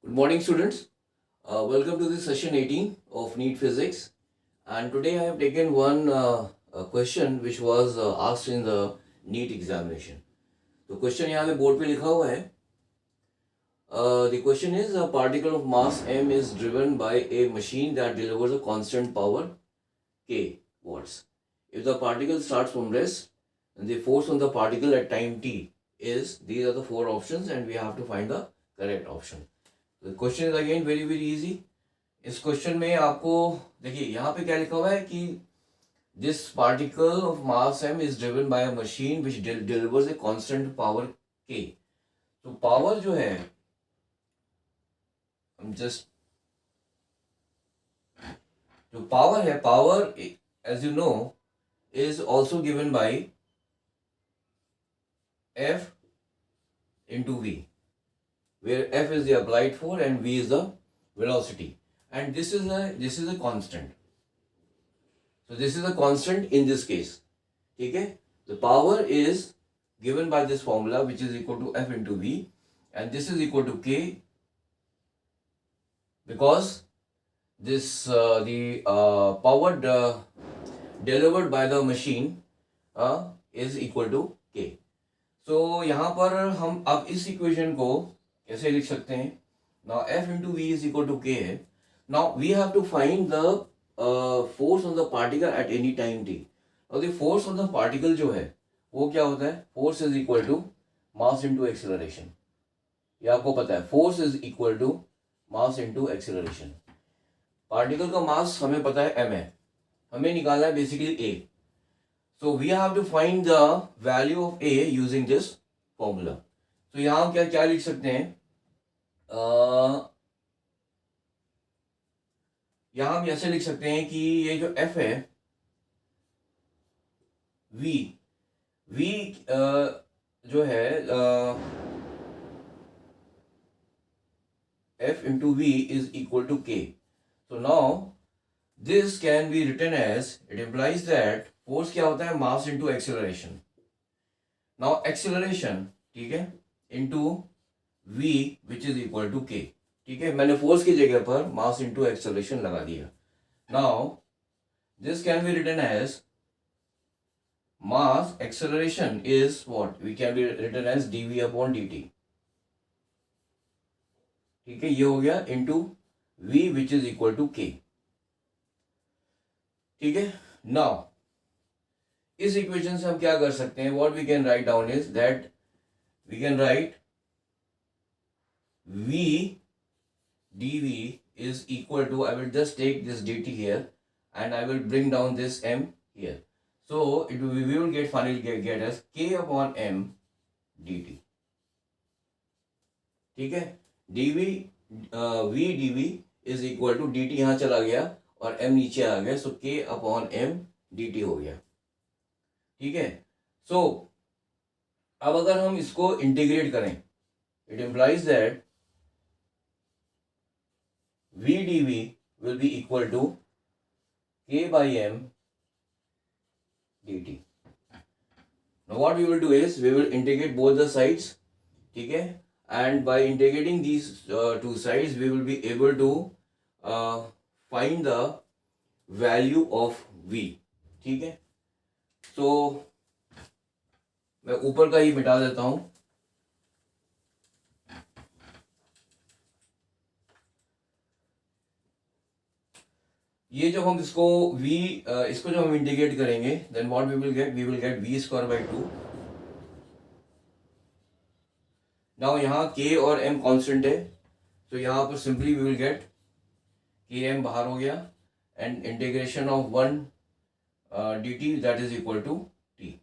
Good morning, students. Welcome to the session 18 of NEET Physics. And today I have taken one question which was asked in the NEET examination. तो question यहाँ पे board पे लिखा हुआ है. The question is a particle of mass m is driven by a machine that delivers a constant power k watts. If the particle starts from rest, then the force on the particle at time t is, these are the four options and we have to find the correct option. The question is again very easy. इस question में आपको देखिए यहाँ पे क्या लिखा हुआ है कि this particle of mass m is driven by a machine which delivers a constant power k. तो पावर जो है जस्ट जो पावर है, power as you know is also given by f into v, where f is the applied force and v is the velocity, and this is a constant. So this is a constant in this case. Okay, the power is given by this formula which is equal to f into v, and this is equal to k because this the power delivered by the machine is equal to k. So यहाँ पर हम अब इस equation को कैसे लिख सकते हैं? Now f into v is equal to k है. Now we have to find the force on the particle at any time t. Now the force on the particle जो है वो क्या होता है? Force is equal to mass into acceleration. ये आपको पता है, force is equal to mass into acceleration. Particle का मास हमें पता है m है, हमें निकालना है basically a. So we have to find the value of a using this formula. तो यहाँ क्या क्या लिख सकते हैं? यहाँ हम ऐसे लिख सकते हैं कि ये जो f है v जो है f into v is equal to k. So now this can be written as, it implies that force क्या होता है? mass into acceleration. Now acceleration, ठीक है, into v which is equal to k. ठीक है, मैंने force की जगह पर mass into acceleration लगा दिया. Now this can be written as mass acceleration is what? We can be written as dv upon dt. ठीक है, ये हो गया into v which is equal to k. ठीक है, now इस इक्वेशन से हम क्या कर सकते हैं? What we can write down is that we can write v dv is equal to, I will just take this dt here and I will bring down this m here. So we will get finally get as k upon m dt. ठीक है, dv v dv is equal to dt यहाँ चला गया और m नीचे आ गया, so k upon m dt हो गया. ठीक है, सो अब अगर हम इसको इंटीग्रेट करें, it implies that v dv will be equal to k by m dt. Now what we will do is we will integrate both the sides. ठीक है, and by integrating these two sides we will be able to find the value of v. ठीक है, तो मैं ऊपर का ही मिटा देता हूं. ये जब हम इसको इसको जब हम इंटीग्रेट करेंगे, then what we will get v square by 2. Now यहाँ k और m कांस्टेंट है, तो यहाँ पर simply we will get km बाहर हो गया and integration of 1 dt that is equal to t.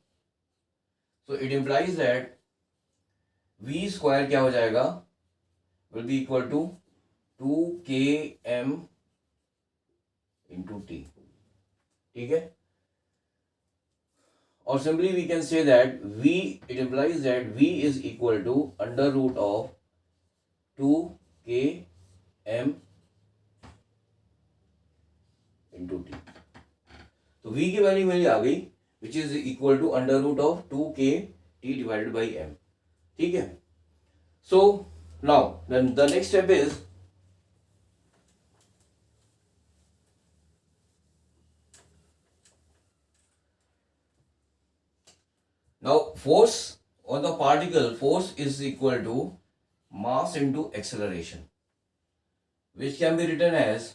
So it implies that v square क्या हो जाएगा? will be equal to 2km into t. ठीक है, और simply we can say that v, it implies that v is equal to under root of 2km into t. तो v की value मेरी आ गई which is equal to under root of 2k t divided by m. ठीक है, so now the next step is Now force on the particle, force is equal to mass into acceleration, which can be written as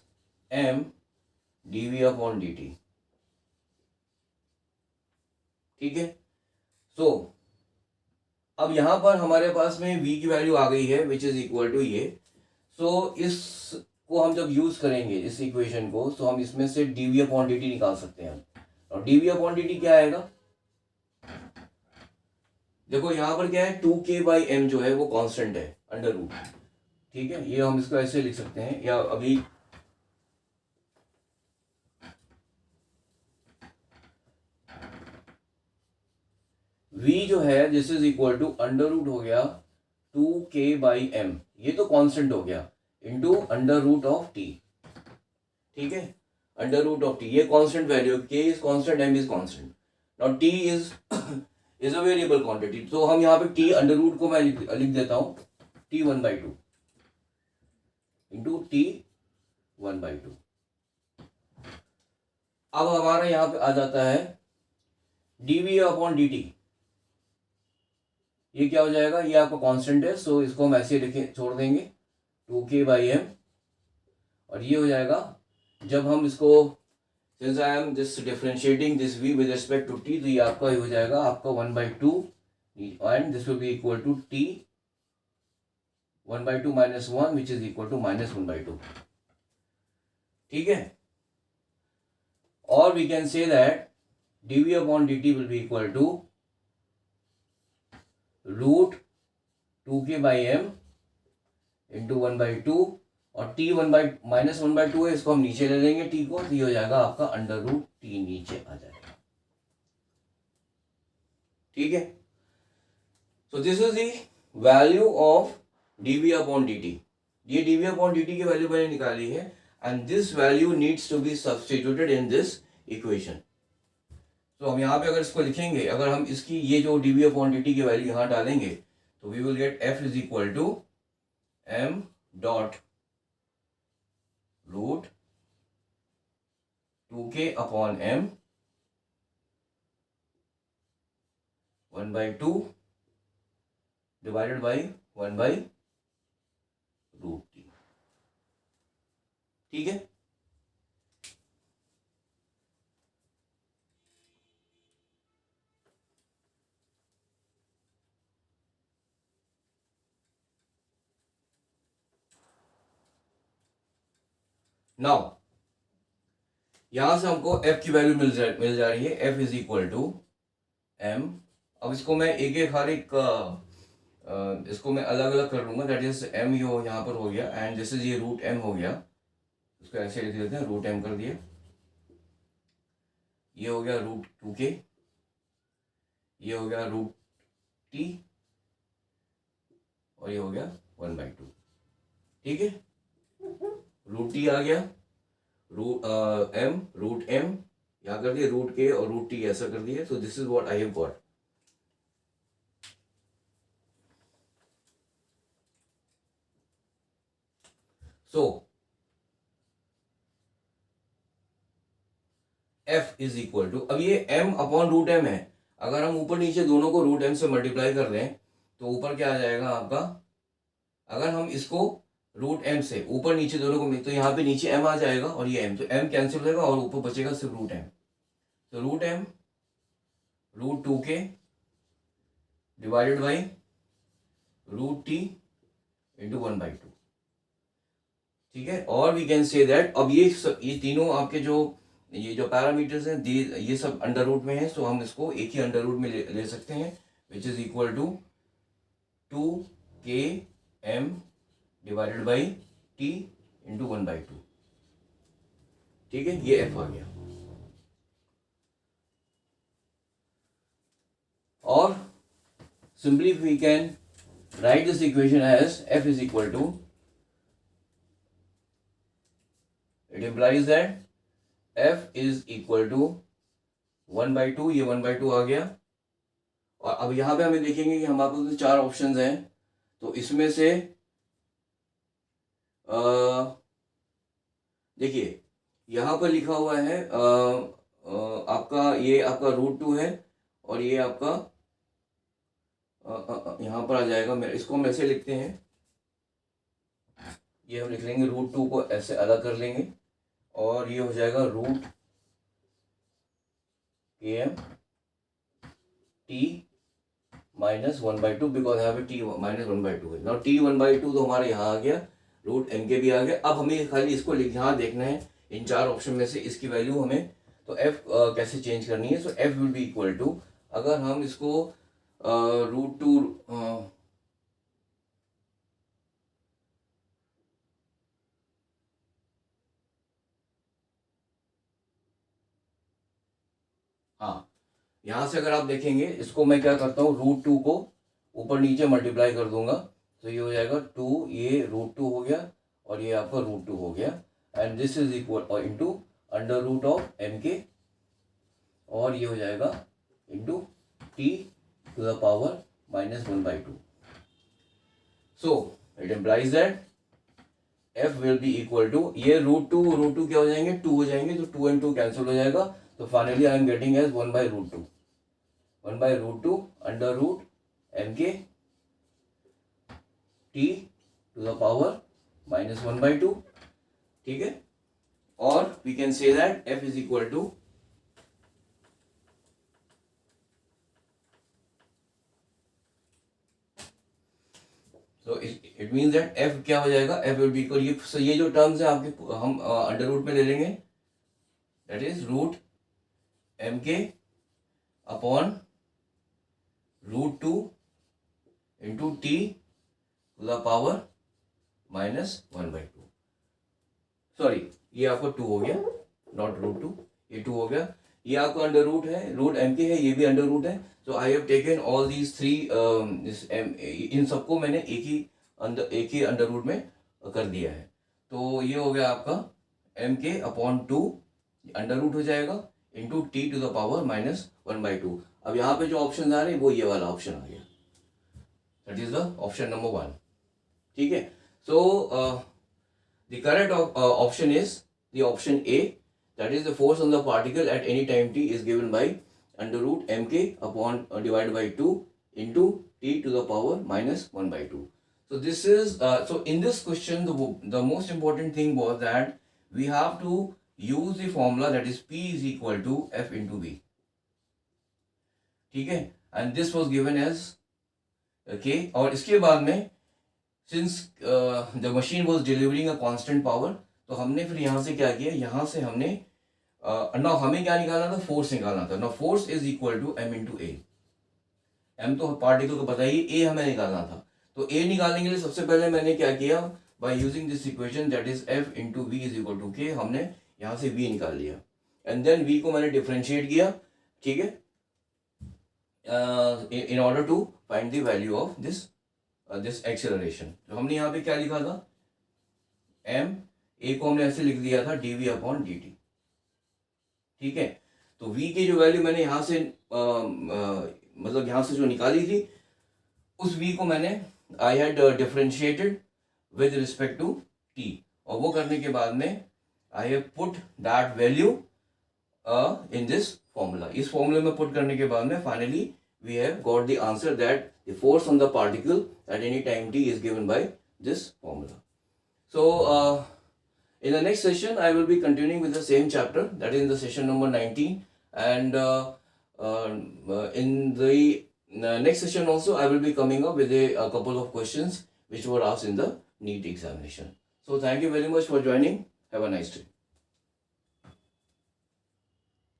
m dv upon dt. ठीक है. So अब यहाँ पर हमारे पास में v की वैल्यू आ गई है विच इज इक्वल टू ये. सो इसको हम जब यूज करेंगे इस इक्वेशन को, तो हम इसमें से dv अपॉन dt निकाल सकते हैं. और dv अपॉन dt क्या आएगा? देखो यहाँ पर क्या है, 2k/m जो है वो कांस्टेंट है, अंडर रूट. ठीक है, ये हम इसको ऐसे लिख सकते हैं, या अभी v जो है this is equal to under root हो गया 2k/m, ये तो कांस्टेंट हो गया, into under root of t. ठीक है, अंडर रूट ऑफ t, ये constant value, k is constant, m is constant. Now t is a variable quantity, तो हम यहाँ पे t अंडर रूट को मैं लिख देता हूँ t 1/2 इंटू t 1/2. अब हमारा यहाँ पे आ जाता है dv अपॉन dt. ये क्या हो जाएगा, ये आपका कांस्टेंट है, सो इसको हम ऐसे लिखे छोड़ देंगे 2k/m. और ये हो जाएगा, जब हम इसको, since I am just differentiating this v with respect to t, तो ये आपका हो जाएगा आपका 1/2, and this will be equal to t 1/2 minus 1 which is equal to minus 1/2. ठीक है, or we can say that dv upon dt will be equal to root 2k/m into 1/2, और t minus 1/2 है, इसको हम नीचे ले लेंगे t को, तो ये हो जाएगा आपका अंडर रूट t नीचे आ जाएगा. ठीक है, so this is the value of dv upon dt. ये dv अपॉन dt की वैल्यू मैंने निकाली है, and this value needs to be substituted in this equation. तो हम यहाँ पे अगर इसको लिखेंगे, अगर हम इसकी ये जो dv अपॉन dt की वैल्यू यहाँ डालेंगे, तो we will get f is equal to m dot root 2k upon m 1/2 divided by 1/√t. ठीक है, नाउ यहां से हमको f की वैल्यू मिल जा रही है, f is equal to m. अब इसको मैं एक हर एक इसको मैं अलग अलग कर लूंगा, दैट इज m यहाँ पर हो गया, एंड दिस इज ये रूट m हो गया, इसको ऐसे लिख देते हैं, रूट m कर दिया. ये हो गया रूट 2k, ये हो गया रूट t, और ये हो गया 1/2. ठीक है, रूट t आ गया, रूट m यहाँ कर दिया, रूट k और रूट t ऐसा कर दिया. So this is what I have got. So f is equal to, अब ये m अपॉन रूट m है, अगर हम ऊपर नीचे दोनों को रूट m से मल्टीप्लाई कर दें, तो ऊपर क्या आ जाएगा आपका, अगर हम इसको रूट m से ऊपर नीचे दोनों को, तो यहाँ पे नीचे m आ जाएगा और ये m, तो m कैंसिल हो जाएगा और ऊपर बचेगा सिर्फ रूट m. तो root m root 2k divided by root t into 1/2. ठीक है, और वी कैन से दैट, अब ये तीनों आपके जो ये जो पैरामीटर्स हैं, ये सब अंडर रूट में है, सो हम इसको एक ही अंडर रूट में ले सकते हैं, which is equal to 2km divided by t into 1/2. ठीक है, ये f आ गया. और simply we can write this equation as f is equal to, it implies that f is equal to 1/2, ये 1/2 आ गया. और अब यहाँ पे हमें देखेंगे कि हमारे पास 4 ऑप्शंस हैं, तो इसमें से देखिए यहाँ पर लिखा हुआ है आपका, ये आपका रूट 2 है, और ये आपका यहाँ पर आ जाएगा मेरा, इसको हम ऐसे लिखते हैं, ये हम लिख लेंगे √2 को ऐसे अलग कर लेंगे और ये हो जाएगा √km t -1/2 बिकॉज यहाँ पे t -1/2 है। नाउ t 1/2 तो हमारे यहाँ आ गया, √mk भी आ गया। अब हमें खाली इसको यहाँ देखना है, इन चार ऑप्शन में से इसकी वैल्यू हमें तो f कैसे चेंज करनी है। So f will be equal to, अगर हम इसको √2 हाँ, यहाँ से अगर आप देखेंगे इसको मैं क्या करता हूँ, √2 को ऊपर नीचे मल्टीप्लाई कर दूंगा, तो ये हो जाएगा 2, ये √2 हो गया और ये आपका √2 हो गया, and this is equal into √mk, और ये हो जाएगा into t to the power -1/2. So it implies that f will be equal to, ये √2 क्या हो जाएंगे, 2 हो जाएंगे, तो 2 and 2 कैंसिल हो जाएगा, तो finally I am getting as 1/√2 √mk t to the power -1/2, ठीक है। और we can say that f is equal to, तो इट मीन्स दैट f क्या हो जाएगा, f विल बी इक्वल, ये जो टर्म्स है आपके हम अंडर रूट में ले लेंगे, that is √mk upon √2 into t to the power -1/2। Sorry, ये आपका 2 हो गया, नॉट √2, ये 2 हो गया, ये आपका अंडर रूट है, √mk है, ये भी अंडर रूट है। So I have taken all these three, इन सबको मैंने एक ही अंडर रूट में कर दिया है। तो ये हो गया आपका mk अपॉन 2 अंडर रूट हो जाएगा into t to the power -1/2। अब यहाँ पे जो ऑप्शन आ रहे हैं वो ये वाला ऑप्शन आ गया, that is the option number 1, ठीक है। सो the correct option is the option A, that is the force on the particle at any time t is given by under root mk upon divided by 2 into t to the power -1/2. So this is so in this question the most important thing was that we have to use the formula, that is p is equal to f into v, ठीक है, and this was given as okay। और इसके बाद में since the machine was delivering a constant power, तो हमने फिर यहाँ से क्या किया, यहाँ से हमने ना हमें क्या निकालना था, फोर्स निकालना था। ना force is equal to m into a, m तो पार्टिकल को पता ही, ए हमें निकालना था। तो ए निकालने के लिए सबसे पहले मैंने क्या किया, by using this equation that is f into v is equal to k, हमने यहाँ से v निकाल लिया एंड देन v को मैंने डिफ्रेंशिएट किया, ठीक है, in order to find the value of this acceleration। तो हमने यहाँ पे क्या लिखा था, m, a को हमने ऐसे लिख दिया था dv अपॉन dt, ठीक है। तो v की जो वैल्यू मैंने यहाँ से मतलब यहाँ से जो निकाली थी, उस v को मैंने I had differentiated with respect to t, और वो करने के बाद में I have put that value in this formula. इस फॉर्मूले में पुट करने के बाद में finally we have got the answer that the force on the particle at any time t is given by this formula. So in the next session I will be continuing with the same chapter, that is in the session number 19, and in the next session also I will be coming up with a couple of questions which were asked in the NEET examination. So thank you very much for joining. Have a nice day.